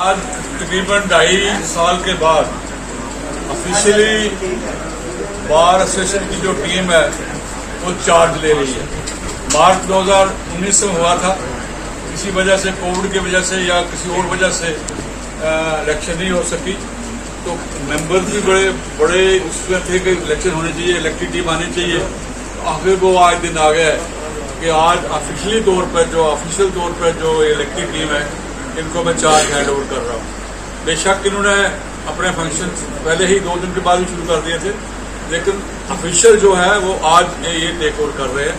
आज तकरीबन 2.5 साल के बाद ऑफिशियली बार एसोसिएशन की जो टीम है वो चार्ज ले रही है। मार्च 2019 में हुआ था, किसी वजह से कोविड की वजह से या किसी और वजह से इलेक्शन नहीं हो सकी, तो मेंबर्स भी बड़े उसमें थे कि इलेक्शन होने चाहिए, इलेक्टेड टीम आनी चाहिए। आखिर वो आज दिन आ गया है कि आज ऑफिशियली तौर पर जो इलेक्टेड टीम है इनको मैं चार्ज हैंड ओवर कर रहा हूँ। बेशक इन्होंने अपने फंक्शन पहले ही 2 दिन के बाद ही शुरू कर दिए थे, लेकिन ऑफिशियल जो है वो आज ये टेक ओवर कर रहे हैं।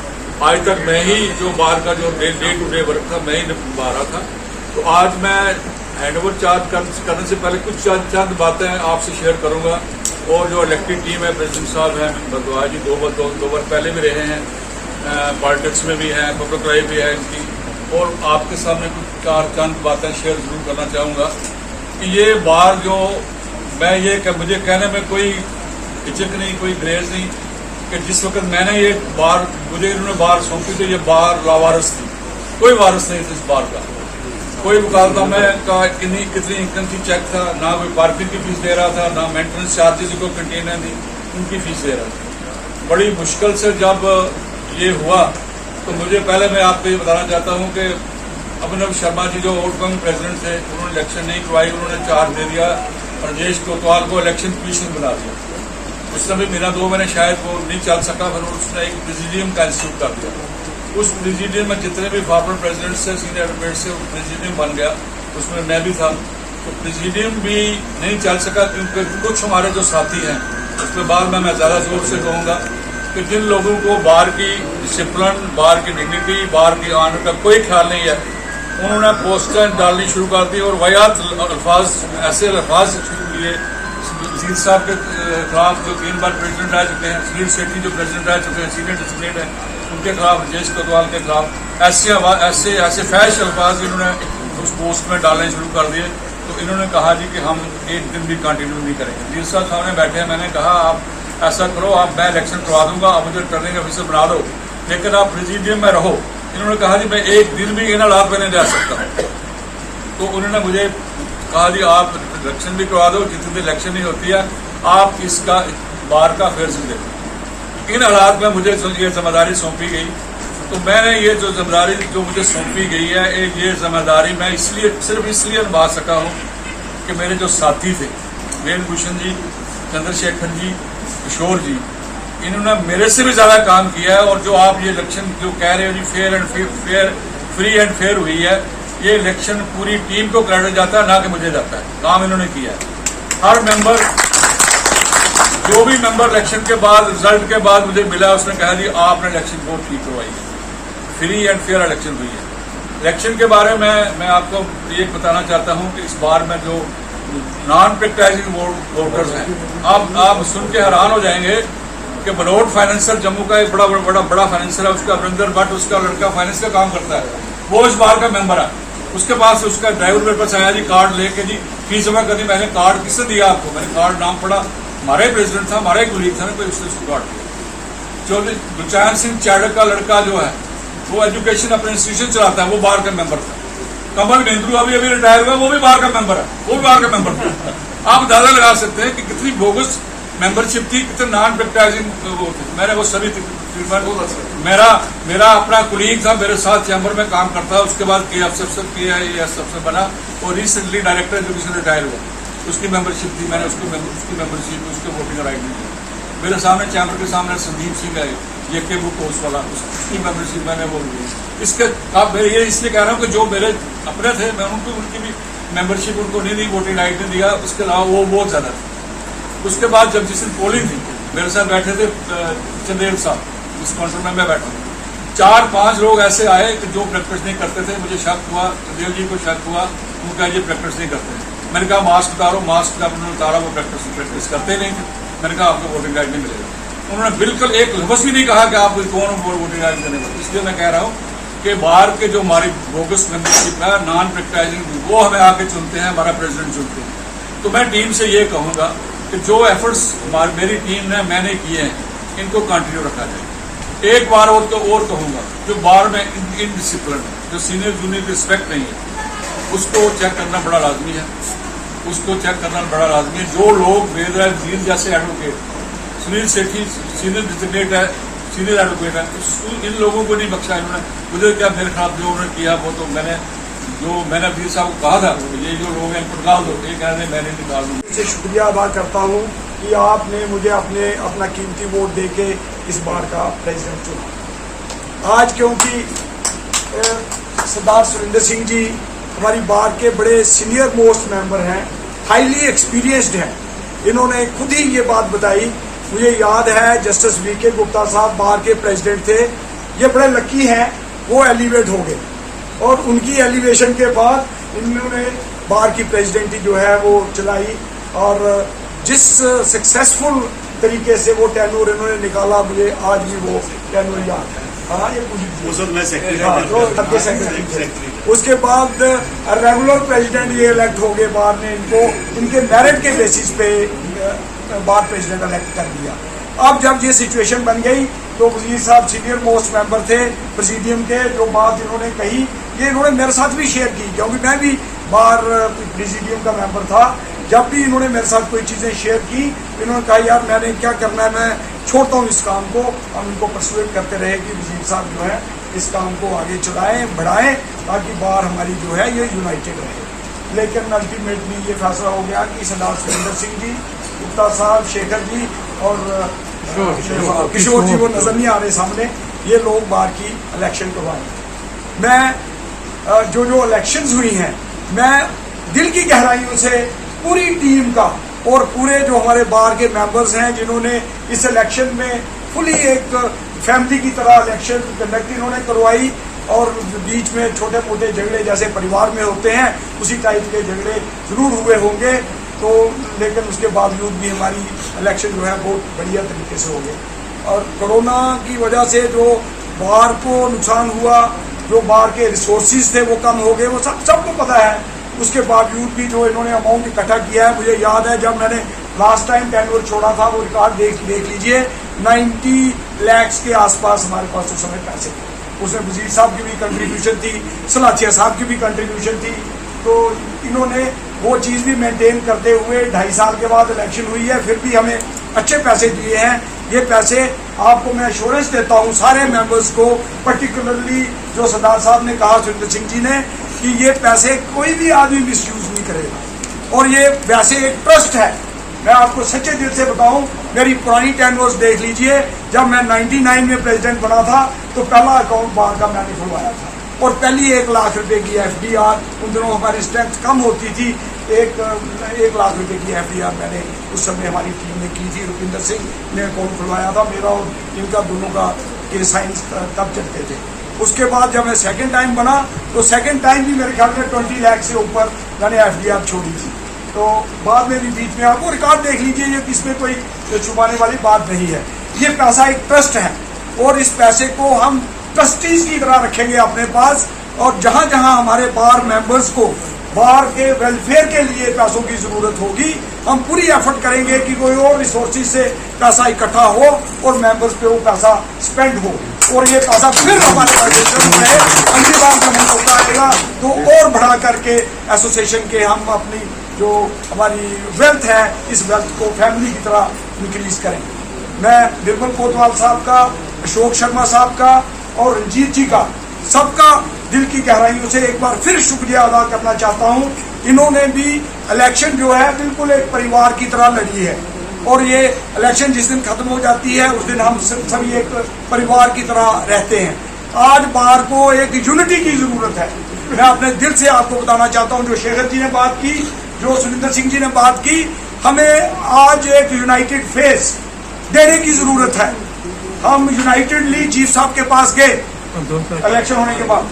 आज तक मैं ही जो बार का जो डे टू डे वर्क था मैं ही निभा रहा था, तो आज मैं हैंड ओवर चार्ज करने से पहले कुछ चंद बातें आपसे शेयर करूंगा। और जो इलेक्टेड टीम है, प्रेसिडेंट साहब हैं भरद्वाज जी, 2 बार पहले भी रहे हैं, पॉलिटिक्स में भी हैं, पब्लिक लाइफ भी है इनकी, और आपके सामने कुछ 4 चंद बातें शेयर जरूर करना चाहूँगा कि ये बार जो मुझे कहने में कोई हिचक नहीं, कोई ग्रेज नहीं कि जिस वक्त मैंने ये बार मुझे इन्होंने बार सौंपी तो ये बार लावारिस थी, कोई वारिस नहीं था इस बार का। कोई मुकालनामे का कितनी इनकम की चेक था, ना कोई पार्किंग की फीस दे रहा था, ना मेंटेनेंस चार्जेस को कंटेनर थी उनकी फीस दे रहा था। बड़ी मुश्किल से जब ये हुआ तो मुझे पहले मैं आपको ये बताना चाहता हूँ कि अभिनव शर्मा जी जो आउटगोइंग प्रेसिडेंट थे उन्होंने इलेक्शन नहीं करवाई, उन्होंने चार्ज दे दिया और राजेश कोतवाल को इलेक्शन कमीशन बना दिया। उस समय महीना 2 महीने शायद वो नहीं चल सका, फिर उसने एक प्रेसिडियम का इंस्टीट्यूट कर दिया। उस प्रेसिडियम में जितने भी फॉर्मर प्रेसिडेंट से, सीनियर एडवोकेट से प्रेसिडियम बन गया, उसमें मैं भी था। तो प्रेसिडियम भी नहीं चल सका क्योंकि कुछ हमारे जो साथी हैं, उसके बाद में मैं ज़्यादा जोर से कहूँगा कि जिन लोगों को बार की डिसिप्लिन, बार की डिग्निटी, बार की ऑनर का कोई ख्याल नहीं है, उन्होंने पोस्टर डालनी शुरू कर दी और वायात ऐसे अल्फाज शुरू किए। वजीर साहब के खिलाफ जो 3 बार प्रेसिडेंट रह चुके हैं, सुनील सेठी जो प्रेसिडेंट रह चुके हैं, सीनियर डिसिप्लिन है, उनके खिलाफ, राजेश कोतवाल के खिलाफ ऐसे फैश अल्फाज इन्होंने उस पोस्ट में डालने शुरू कर दिए। तो इन्होंने कहा जी कि हम एक दिन भी कंटिन्यू नहीं करेंगे। वजीर साहब सामने बैठे हैं, मैंने कहा आप ऐसा करो, मैं इलेक्शन करवा दूंगा, आप मुझे रिटर्निंग ऑफिसर बना दो, लेकिन आप प्रेसिडियम में रहो। इन्होंने कहा जी मैं एक दिन भी इन हालात में नहीं रह सकता। तो उन्होंने मुझे कहा जी आप इलेक्शन भी करवा दो, जितनी देर इलेक्शन नहीं होती है आप इसका बार का अफेयर देखो। इन हालात में मुझे ये जिम्मेदारी सौंपी गई, तो मैंने ये जो जिम्मेदारी जो मुझे सौंपी गई है, ये जिम्मेदारी मैं सिर्फ इसलिए निभा सका हूँ कि मेरे जो साथी थे, वेणभूषण जी, चंद्रशेखर जी, किशोर जी, इन्होंने मेरे से भी ज्यादा काम किया है। और जो आप ये इलेक्शन जो कह रहे हो जी फ्री एंड फेयर हुई है, ये इलेक्शन पूरी टीम को क्रेडिट जाता है, ना कि मुझे जाता है। काम इन्होंने किया है। हर मेंबर, जो भी मेंबर इलेक्शन के बाद, रिजल्ट के बाद मुझे मिला, उसने कहा जी आपने इलेक्शन बहुत ठीक करवाई है, फ्री एंड फेयर इलेक्शन हुई है। इलेक्शन के बारे में मैं आपको ये बताना चाहता हूँ कि इस बार में जो नॉन प्रैक्टिसिंग वोटर्स हैं, आप सुन के हैरान हो जाएंगे कि बलोट फाइनेंसर जम्मू का एक बड़ा फाइनेंसर है, उसका अमरिंदर भट्ट, उसका लड़का फाइनेंस का काम करता है, वो इस बार का मेंबर है। उसके पास उसका ड्राइवर मेरे पास आया जी, कार्ड लेके जी फीस जमा कर दी। मैंने कार्ड किसने दिया आपको? मैंने कार्ड नाम पढ़ा, हमारे प्रेसिडेंट था, हमारे कुलीग था ना, कोई उसने उसको कार्ड दिया। गुलचैन सिंह चैडक का लड़का जो है वो एजुकेशन अपने इंस्टीट्यूशन चलाता है, वो बार का मेंबर था। कमल नेंद्रू अभी रिटायर हुआ, वो भी बार का मेंबर है, वो भी बार का मेंबर था। आप अंदाजा लगा सकते हैं कि कितनी बोगस मेंबरशिप थी, कितने नॉन प्रैक्टिसिंग वो थे। मैंने वो सभी मेरा अपना कुलीग था, मेरे साथ चैम्बर में काम करता है, उसके बाद KIS अफसर बना और रिसेंटली डायरेक्टर एजुकेशन रिटायर हुआ, उसकी मेंबरशिप थी। मैंने उसकी मेंबरशिप, उसके वोटिंग राइट नहीं दी। मेरे सामने चैम्बर के सामने संदीप सिंह है, ये के बुक कोर्स वाला, उसकी मेंबरशिप मैंने वो ली। इसके अब मैं ये इसलिए कह रहा हूँ कि जो मेरे अपने थे, मैं उनकी भी मेंबरशिप उनको नहीं दी, वोटिंग राइट नहीं दिया। उसके अलावा वो बहुत ज्यादा था। उसके बाद जब जिस दिन पोलिंग थी, मेरे साथ बैठे थे चंदेल साहब, इस काउंटर में मैं बैठा, 4-5 लोग ऐसे आए कि जो प्रैक्टिस नहीं करते थे। मुझे शक हुआ, चंदेल जी को शक हुआ, उनका ये प्रैक्टिस नहीं करते। मैंने कहा मास्क उतारो, मास्क जब उन्होंने उतारा वो प्रैक्टिस करते नहीं थे। मैंने कहा आपको वोटिंग राइट नहीं मिलेगा। उन्होंने बिल्कुल एक लफ्ज़ भी नहीं कहा कि आप कौन वोटिंग राइट देने वाले। इसलिए मैं कह रहा हूँ कि बाहर के जो हमारी बोगस मेंबरशिप है, नॉन प्रैक्टिसिंग, वो हमें आके चुनते हैं, हमारा प्रेसिडेंट चुनते हैं। तो मैं टीम से ये कहूँगा कि जो एफर्ट्स मेरी टीम ने मैंने किए हैं, इनको कंटिन्यू रखा जाए। एक बार और कहूँगा, जो बार में इनडिसिप्लिन है, जो सीनियर जूनियर की रिस्पेक्ट नहीं है, उसको चेक करना बड़ा लाजमी है, उसको चेक करना बड़ा लाजमी है। जो लोग बेदर वजीर जैसे एडवोकेट, सुनील सेठी सीनियर डिजिग्नेट है, सीनियर एडवोकेट है, इन लोगों को नहीं बख्शा इन्होंने। मुझे क्या मेरे खिलाफ जो उन्होंने किया वो तो मैंने वजीर साहब को कहा था, ये जो लोग हैं इनको निकाल दो, ये कह रहे हैं मैं नहीं निकाल दूँ। इससे शुक्रिया अदा करता हूँ कि आपने मुझे अपना कीमती वोट देके इस बार का प्रेसिडेंट चुना। आज क्योंकि सरदार सुरेंद्र सिंह जी हमारी बार के बड़े सीनियर मोस्ट मेंबर हैं, हाईली एक्सपीरियंस्ड हैं, इन्होंने खुद ही ये बात बताई। मुझे याद है जस्टिस वीके गुप्ता साहब बार के प्रेसिडेंट थे, ये बड़े लकी हैं, वो एलिवेट हो गए और उनकी एलिवेशन के बाद इन्होंने बार की प्रेसिडेंटी जो है वो चलाई और जिस सक्सेसफुल तरीके से वो टेन्योर इन्होंने निकाला, मुझे आज भी वो टेन्योर याद है। हाँ, ये सेक्रेटरी। उसके बाद रेगुलर प्रेसिडेंट ये इलेक्ट हो गए, बार ने इनको इनके मेरिट के बेसिस पे बार प्रेसिडेंट इलेक्ट कर दिया। अब जब ये सिचुएशन बन गई तो वजीर साहब सीनियर मोस्ट मेंबर थे प्रेसिडियम के, जो बात इन्होंने कही ये इन्होंने मेरे साथ भी शेयर की, क्योंकि मैं भी बार प्रेसिडियम का मेंबर था। जब भी इन्होंने मेरे साथ कोई चीज़ें शेयर की, इन्होंने कहा यार मैंने क्या करना है, मैं छोड़ता हूँ इस काम को। हम इनको परसुएट करते रहे कि वजीर साहब जो है इस काम को आगे चलाएं, बढ़ाएं, ताकि बार हमारी जो है ये यूनाइटेड रहे। लेकिन अल्टीमेटली ये फैसला हो गया कि सरदार सुरेंद्र सिंह जी, गुप्ता साहब, शेखर जी और किशोर जी, वो नजर नहीं आ रहे सामने, ये लोग बार की इलेक्शन करवाएं। मैं जो इलेक्शंस हुई हैं, मैं दिल की गहराइयों से पूरी टीम का और पूरे जो हमारे बार के मेंबर्स हैं जिन्होंने इस इलेक्शन में फुली एक फैमिली की तरह इलेक्शन कंडक्ट इन्होंने करवाई, और बीच में छोटे मोटे झगड़े जैसे परिवार में होते हैं उसी टाइप के झगड़े जरूर हुए होंगे, तो लेकिन उसके बावजूद भी हमारी इलेक्शन जो है बहुत बढ़िया तरीके से हो गए। और कोरोना की वजह से जो बार को नुकसान हुआ, जो बार के रिसोर्सेज थे वो कम हो गए, वो सबको पता है। उसके बावजूद भी जो इन्होंने अमाउंट इकट्ठा किया है, मुझे याद है जब मैंने लास्ट टाइम टेन्योर छोड़ा था, वो रिकॉर्ड देख लीजिए, 90 लाख के आसपास हमारे पास उस समय पैसे थे। उसमें वजीर साहब की भी कंट्रीब्यूशन थी, सलाथिया साहब की भी कंट्रीब्यूशन थी, तो इन्होंने वो चीज़ भी मेंटेन करते हुए 2.5 साल के बाद इलेक्शन हुई है, फिर भी हमें अच्छे पैसे दिए हैं। ये पैसे आपको मैं एश्योरेंस देता हूँ सारे मेंबर्स को, पर्टिकुलरली जो सरदार साहब ने कहा, सुरेंद्र सिंह जी ने, कि ये पैसे कोई भी आदमी मिसयूज नहीं करेगा। और ये वैसे एक ट्रस्ट है, मैं आपको सच्चे दिल से बताऊं, मेरी पुरानी टेन्योर्स देख लीजिए, जब मैं 99 में प्रेसिडेंट बना था तो पहला अकाउंट बार का मैंने खुलवाया था, और पहली 1 लाख रुपए की FDR, उन दिनों हमारी स्ट्रेंथ कम होती थी, 1 लाख रुपए की FDR मैंने उस समय हमारी टीम ने की थी। रुपिंदर सिंह ने अकाउंट खुलवाया था, मेरा और इनका दोनों का के साइंस तब चलते थे। उसके बाद जब मैं सेकंड टाइम बना तो सेकंड टाइम भी मेरे ख्याल में 20 लाख से ऊपर मैंने FDR छोड़ी थी। तो बाद में भी बीच में आपको रिकॉर्ड देख लीजिए, ये इसमें कोई छुपाने वाली बात नहीं है। ये पैसा एक ट्रस्ट है और इस पैसे को हम ट्रस्टीज की तरह रखेंगे अपने पास, और जहां जहां हमारे बार मेंबर्स को बार के वेलफेयर के लिए पैसों की जरूरत होगी, हम पूरी एफर्ट करेंगे कि कोई और रिसोर्सेज से पैसा इकट्ठा हो और मेंबर्स पे वो पैसा स्पेंड हो, और ये पैसा फिर हमारे एसोसिएशन में अगली बार जब हम मौका आएगा तो और बढ़ा करके एसोसिएशन के हम अपनी जो हमारी वेल्थ है, इस वेल्थ को फैमिली की तरह इंक्रीज करेंगे। मैं निर्मल कोतवाल साहब का, अशोक शर्मा साहब का और रंजीत जी का, सबका दिल की गहराइयों से एक बार फिर शुक्रिया अदा करना चाहता हूं। इन्होंने भी इलेक्शन जो है बिल्कुल एक परिवार की तरह लड़ी है, और ये इलेक्शन जिस दिन खत्म हो जाती है उस दिन हम सभी एक परिवार की तरह रहते हैं। आज बार को एक यूनिटी की जरूरत है। मैं अपने दिल से आपको बताना चाहता हूं, जो शेखर जी ने बात की, जो सुरेंद्र सिंह जी ने बात की, हमें आज एक यूनाइटेड फेस देने की जरूरत है। हम यूनाइटेडली चीफ साहब के पास गए इलेक्शन होने के बाद,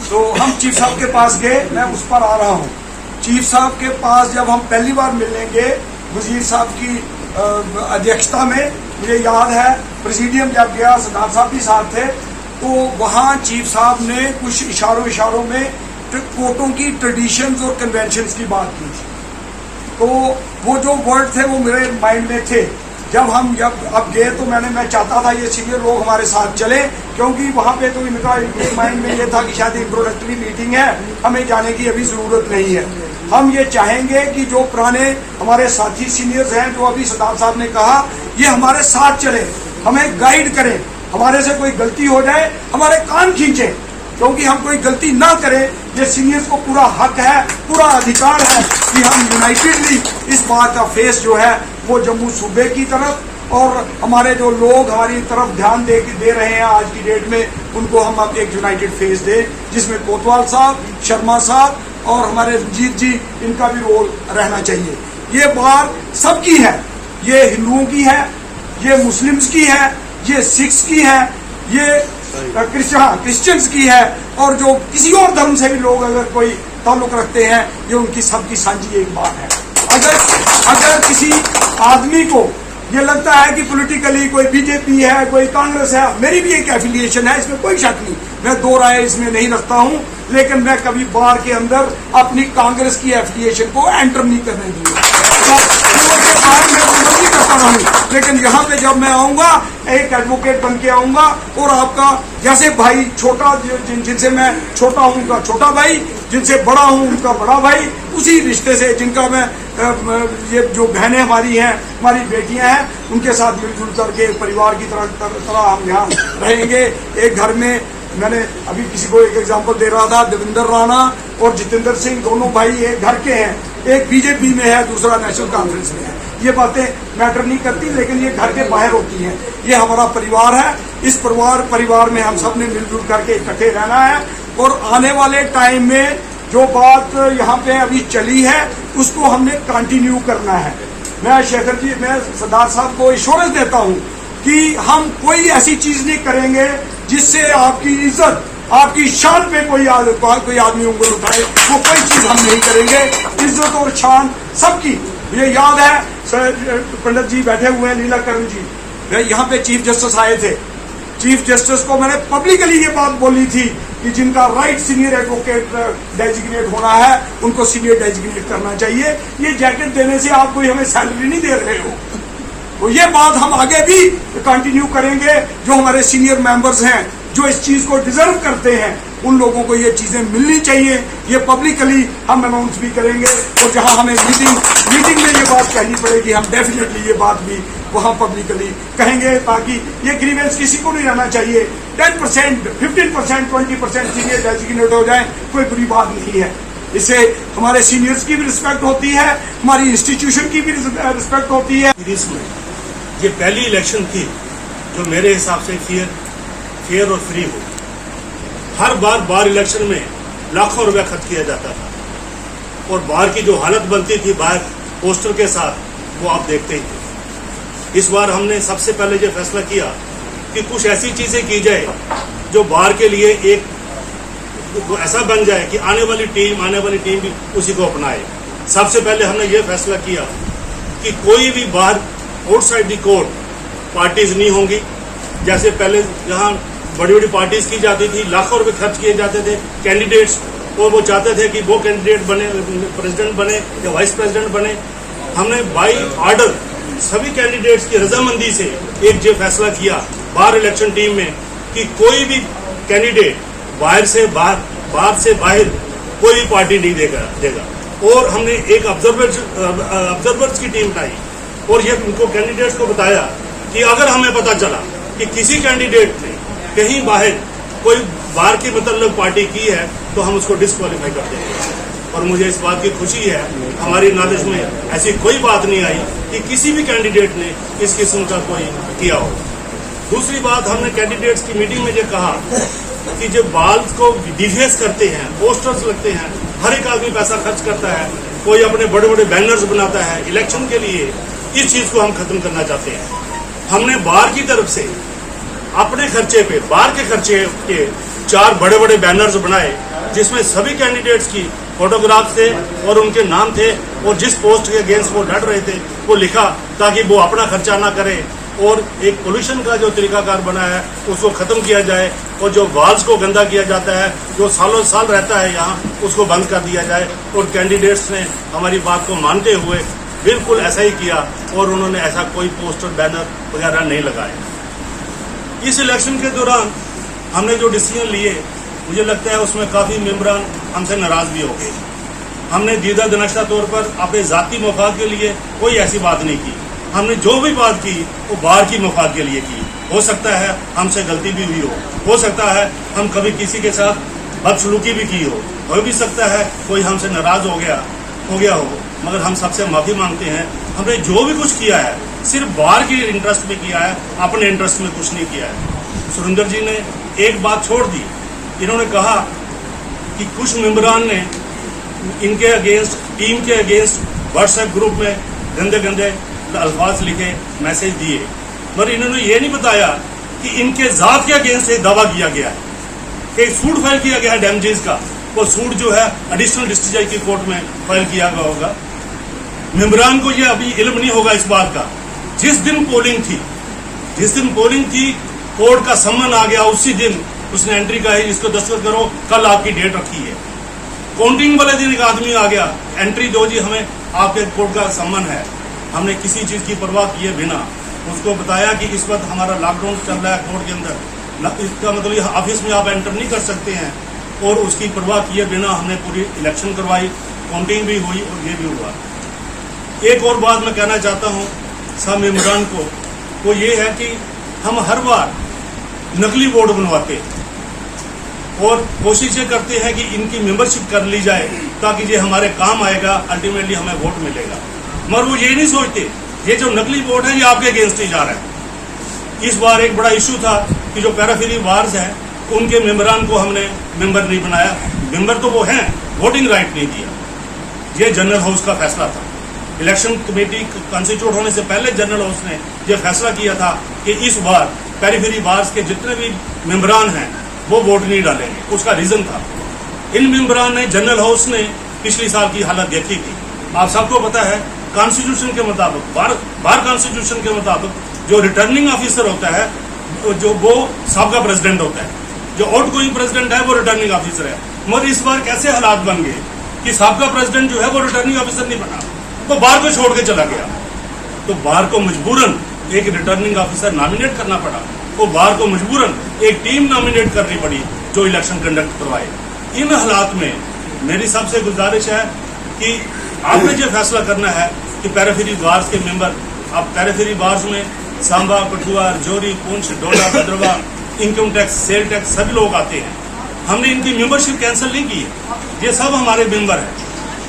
तो हम चीफ साहब के पास गए, मैं उस पर आ रहा हूँ। चीफ साहब के पास जब हम पहली बार मिलेंगे वजीर साहब की अध्यक्षता में, मुझे याद है प्रेसिडियम जब गया, सरदार साहब भी साथ थे, तो वहाँ चीफ साहब ने कुछ इशारों में कोर्टों की ट्रेडिशंस और कन्वेंशंस की बात की थी। तो वो जो वर्ड थे वो मेरे माइंड में थे जब अब गए तो मैं चाहता था ये सीनियर लोग हमारे साथ चले, क्योंकि वहाँ पे तो इनका माइंड में ये था कि शायद इंट्रोडक्टरी मीटिंग है, हमें जाने की अभी जरूरत नहीं है। हम ये चाहेंगे कि जो पुराने हमारे साथी सीनियर्स हैं, जो अभी सरदार साहब ने कहा, ये हमारे साथ चले, हमें गाइड करें, हमारे से कोई गलती हो जाए हमारे कान खींचे, क्योंकि हम कोई गलती ना करें। ये सीनियर्स को पूरा हक है, पूरा अधिकार है कि हम यूनाइटेडली इस बात का फेस जो है वो जम्मू सूबे की तरफ और हमारे जो लोग हमारी तरफ ध्यान दे रहे हैं आज की डेट में, उनको हम अब एक यूनाइटेड फेस दें, जिसमें कोतवाल साहब, शर्मा साहब और हमारे रंजीत जी, इनका भी रोल रहना चाहिए। ये बात सबकी है, ये हिंदुओं की है, ये मुस्लिम्स की है, ये सिख्स की है, ये क्रिश्चियंस की है, और जो किसी और धर्म से भी लोग अगर कोई ताल्लुक रखते हैं, ये उनकी सबकी साझी एक बात है। अगर किसी आदमी को ये लगता है कि पॉलिटिकली कोई बीजेपी है, कोई कांग्रेस है, मेरी भी एक एफिलिएशन है, इसमें कोई शक नहीं, मैं दो राय इसमें नहीं रखता हूं, लेकिन मैं कभी बार के अंदर अपनी कांग्रेस की एफिलिएशन को एंटर नहीं करने दूंगा। मैं करता रहूं, लेकिन यहाँ पे जब मैं आऊंगा एक एडवोकेट बन के आऊंगा, और आपका जैसे भाई छोटा, जिनसे मैं छोटा हूं उनका छोटा भाई, जिनसे बड़ा हूं उनका बड़ा भाई, उसी रिश्ते से जिनका मैं ये जो बहनें हमारी हैं, हमारी बेटियां हैं, उनके साथ मिलजुल करके परिवार की तरह हम यहाँ रहेंगे। एक घर में मैंने अभी किसी को एक एग्जांपल दे रहा था, देवेंद्र राणा और जितेंद्र सिंह दोनों भाई एक घर के हैं, एक बीजेपी में है, दूसरा नेशनल कॉन्फ्रेंस में है। ये बातें मैटर नहीं करती, लेकिन ये घर के बाहर होती हैं। ये हमारा परिवार है, इस परिवार में हम सब ने मिलजुल करके इकट्ठे रहना है, और आने वाले टाइम में जो बात यहाँ पे अभी चली है उसको हमने कंटिन्यू करना है। मैं शेखर जी, मैं सरदार साहब को एश्योरेंस देता हूँ कि हम कोई ऐसी चीज नहीं करेंगे जिससे आपकी इज्जत, आपकी शान पे कोई आदमी उंगली उठाए, वो कोई चीज हम नहीं करेंगे। इज्जत और शान सबकी। ये याद है पंडित जी बैठे हुए हैं, लीलाकरण जी, यहाँ पे चीफ जस्टिस आए थे। चीफ जस्टिस को मैंने पब्लिकली ये बात बोली थी कि जिनका राइट सीनियर एडवोकेट डेजिग्नेट होना है, उनको सीनियर डेजिग्नेट करना चाहिए। ये जैकेट देने से आप कोई हमें सैलरी नहीं दे रहे हो। तो ये बात हम आगे भी कंटिन्यू करेंगे। जो हमारे सीनियर मेंबर्स हैं, जो इस चीज को डिजर्व करते हैं, उन लोगों को ये चीजें मिलनी चाहिए। ये पब्लिकली हम अनाउंस भी करेंगे, और जहां हमें मीटिंग में ये बात कहनी पड़ेगी, हम डेफिनेटली ये बात भी वहां पब्लिकली कहेंगे, ताकि ये ग्रीवेंस किसी को नहीं रहना चाहिए। 10%, 15%, 20% सीनियर डेजिग्नेट हो जाए, कोई बुरी बात नहीं है। इससे हमारे सीनियर्स की भी रिस्पेक्ट होती है, हमारी इंस्टीट्यूशन की भी रिस्पेक्ट होती है। ये पहली इलेक्शन थी जो मेरे हिसाब से फेयर और फ्री हो। हर बार इलेक्शन में लाखों रुपया खर्च किया जाता था, और बाहर की जो हालत बनती थी बाहर पोस्टर के साथ, वो आप देखते ही थे। इस बार हमने सबसे पहले ये फैसला किया कि कुछ ऐसी चीजें की जाए जो बाहर के लिए एक ऐसा बन जाए कि आने वाली टीम भी उसी को अपनाए। सबसे पहले हमने ये फैसला किया कि कोई भी बाहर आउटसाइड दी कोर्ट पार्टीज नहीं होंगी। जैसे पहले जहां बड़ी बड़ी पार्टीज की जाती थी, लाखों रुपए खर्च किए जाते थे कैंडिडेट्स, और वो चाहते थे कि वो कैंडिडेट बने, प्रेसिडेंट बने या वाइस प्रेसिडेंट बने। हमने बाई ऑर्डर सभी कैंडिडेट्स की रजामंदी से एक ये फैसला किया बाहर इलेक्शन टीम में कि कोई भी कैंडिडेट बाहर से बाहर कोई भी पार्टी नहीं देगा। और हमने एक ऑब्जर्वर्स की टीम बनाई, और ये उनको कैंडिडेट्स को बताया कि अगर हमें पता चला कि किसी कैंडिडेट ने कहीं बाहर कोई बाहर की मतलब पार्टी की है, तो हम उसको डिस्क्वालीफाई कर देंगे। और मुझे इस बात की खुशी है, हमारी नॉलेज में ऐसी कोई बात नहीं आई कि किसी भी कैंडिडेट ने इस किस्म का कोई किया हो। दूसरी बात, हमने कैंडिडेट्स की मीटिंग में ये कहा कि जो बाल्स को डिफेस करते हैं, पोस्टर्स लगते हैं, हर एक आदमी पैसा खर्च करता है, कोई अपने बड़े बड़े बैनर्स बनाता है इलेक्शन के लिए, इस चीज को हम खत्म करना चाहते हैं। हमने बाहर की तरफ से अपने खर्चे पे, बाहर के खर्चे के 4 बड़े बड़े बैनर्स बनाए, जिसमें सभी कैंडिडेट्स की फोटोग्राफ थे और उनके नाम थे, और जिस पोस्ट के अगेंस्ट वो लड़ रहे थे वो लिखा, ताकि वो अपना खर्चा ना करें, और एक पोल्यूशन का जो तरीकाकार बना है उसको खत्म किया जाए, और जो वाल्स को गंदा किया जाता है, जो सालों साल रहता है यहाँ, उसको बंद कर दिया जाए। और कैंडिडेट्स ने हमारी बात को मानते हुए बिल्कुल ऐसा ही किया और उन्होंने ऐसा कोई पोस्टर बैनर वगैरह नहीं लगाए। इस इलेक्शन के दौरान हमने जो डिसीजन लिए, मुझे लगता है उसमें काफ़ी मेंबरान हमसे नाराज़ भी हो गए। हमने दीदा दिनशा तौर पर अपने ज़ाती मफाद के लिए कोई ऐसी बात नहीं की। हमने जो भी बात की वो बाहर की मफाद के लिए की। हो सकता है हमसे गलती भी हुई हो सकता है हम कभी किसी के साथ बदसलूकी भी की हो भी सकता है कोई हमसे नाराज़ हो गया हो, मगर हम सबसे माफ़ी मांगते हैं। हमने जो भी कुछ किया है सिर्फ बाहर के इंटरेस्ट में किया है, अपने इंटरेस्ट में कुछ नहीं किया है। सुरेंद्र जी ने एक बात छोड़ दी, इन्होंने कहा कि कुछ मेंबरान ने इनके अगेंस्ट, टीम के अगेंस्ट व्हाट्सएप ग्रुप में गंदे गंदे अल्फाज लिखे, मैसेज दिए, मगर इन्होंने ये नहीं बताया कि इनके जात के अगेंस्ट एक दावा किया गया है, एक सूट फाइल किया गया है डैमेजेस का। वो सूट जो है एडिशनल डिस्ट्रिक्ट जज की कोर्ट में फाइल किया गया होगा। मेंबरान को ये अभी इल्म नहीं होगा इस बात का। जिस दिन पोलिंग थी कोर्ट का सम्मन आ गया, उसी दिन उसने एंट्री का है, इसको दस्तखत करो, कल आपकी डेट रखी है। काउंटिंग वाले दिन एक आदमी आ गया, एंट्री दो जी, हमें आपके कोर्ट का सम्मन है। हमने किसी चीज की परवाह किए बिना उसको बताया कि इस वक्त हमारा लॉकडाउन चल रहा है कोर्ट के अंदर, इसका मतलब ऑफिस में आप एंटर नहीं कर सकते हैं। और उसकी परवाह किए बिना हमने पूरी इलेक्शन करवाई, काउंटिंग भी हुई और ये भी हुआ। एक और बात मैं कहना चाहता हूँ सब मेंबरान को, वो ये है कि हम हर बार नकली वोट बनवाते और कोशिश ये करते हैं कि इनकी मेंबरशिप कर ली जाए ताकि ये हमारे काम आएगा, अल्टीमेटली हमें वोट मिलेगा। मगर वो ये नहीं सोचते ये जो नकली वोट है ये आपके अगेंस्ट ही जा रहा है। इस बार एक बड़ा इशू था कि जो पैराफिरी वार्स हैं उनके मेंबरान को हमने मेंबर नहीं बनाया। मेंबर तो वो हैं, वोटिंग राइट नहीं दिया। ये जनरल हाउस का फैसला था। इलेक्शन कमेटी कॉन्स्टिट्यूट होने से पहले जनरल हाउस ने यह फैसला किया था कि इस बार पेरिफेरी बार्स के जितने भी मेंबरान हैं वो वोट नहीं डालेंगे। उसका रीजन था इन मेंबरान ने, जनरल हाउस ने पिछली साल की हालत देखी थी। आप सबको पता है कॉन्स्टिट्यूशन के मुताबिक, बार कॉन्स्टिट्यूशन के मुताबिक जो रिटर्निंग ऑफिसर होता है जो वो सबका प्रेसिडेंट होता है, जो आउट गोइंग प्रेसिडेंट है वो रिटर्निंग ऑफिसर है। मगर इस बार कैसे हालात बन गए कि सबका प्रेसिडेंट जो है वो रिटर्निंग ऑफिसर नहीं बना, वो बार को छोड़ के चला गया। तो बार को मजबूरन एक रिटर्निंग ऑफिसर नॉमिनेट करना पड़ा। वो बार को मजबूरन एक टीम नॉमिनेट करनी पड़ी जो इलेक्शन कंडक्ट करवाए। इन हालात में मेरी सबसे गुजारिश है कि आपने जो फैसला करना है कि पैराफेरी बार्स के मेंबर, आप पैराफेरी बार्स में Samba, Kathua, Rajouri, Poonch, Doda, Bhadarwah, income tax, sale tax सभी लोग आते हैं। हमने इनकी मेंबरशिप कैंसिल नहीं की है, ये सब हमारे मेंबर हैं।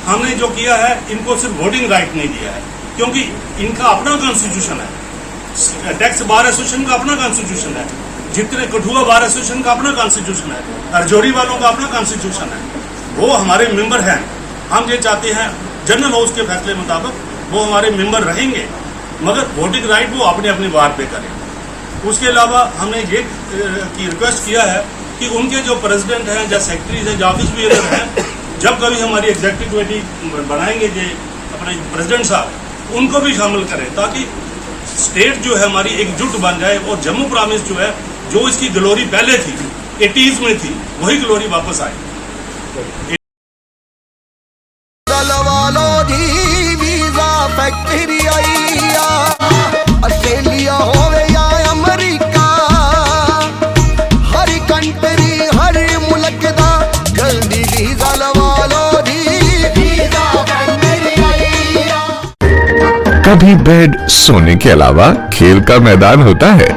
हमने जो किया है इनको सिर्फ वोटिंग राइट नहीं दिया है क्योंकि इनका अपना कॉन्स्टिट्यूशन है। टैक्स बार एसोसिएशन का अपना कॉन्स्टिट्यूशन है, जितने कठुआ बार एसोसिएशन का अपना कॉन्स्टिट्यूशन है, राजौरी वालों का अपना कॉन्स्टिट्यूशन है, वो हमारे मेंबर हैं। हम ये चाहते हैं जनरल हाउस के फैसले मुताबिक वो हमारे मेंबर रहेंगे, मगर वोटिंग राइट वो अपने अपने बार पे करें। उसके अलावा हमने ये रिक्वेस्ट किया है कि उनके जो प्रेसिडेंट हैं, जो सेक्रेटरीज हैं, जो ऑफिस बियरर हैं, जब कभी हमारी एग्जीक्यूटिव कमेटी बनाएंगे जो अपने प्रेसिडेंट साहब, उनको भी शामिल करें ताकि स्टेट जो है हमारी एकजुट बन जाए और जम्मू प्रॉविंस जो है, जो इसकी ग्लोरी पहले थी 80s में थी, वही ग्लोरी वापस आए। ऑस्ट्रेलिया होवे या अमेरिका, हर कंट्री हर मुल्क दा जल्दी वीजा लवा लो जी। कभी बेड सोने के अलावा खेल का मैदान होता है,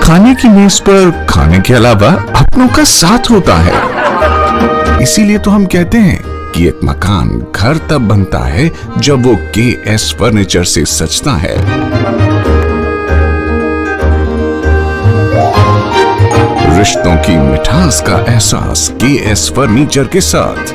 खाने की मेज पर खाने के अलावा अपनों का साथ होता है। इसीलिए तो हम कहते हैं कि एक मकान घर तब बनता है जब वो KS फर्नीचर से सजता है। रिश्तों की मिठास का एहसास KS फर्नीचर के साथ।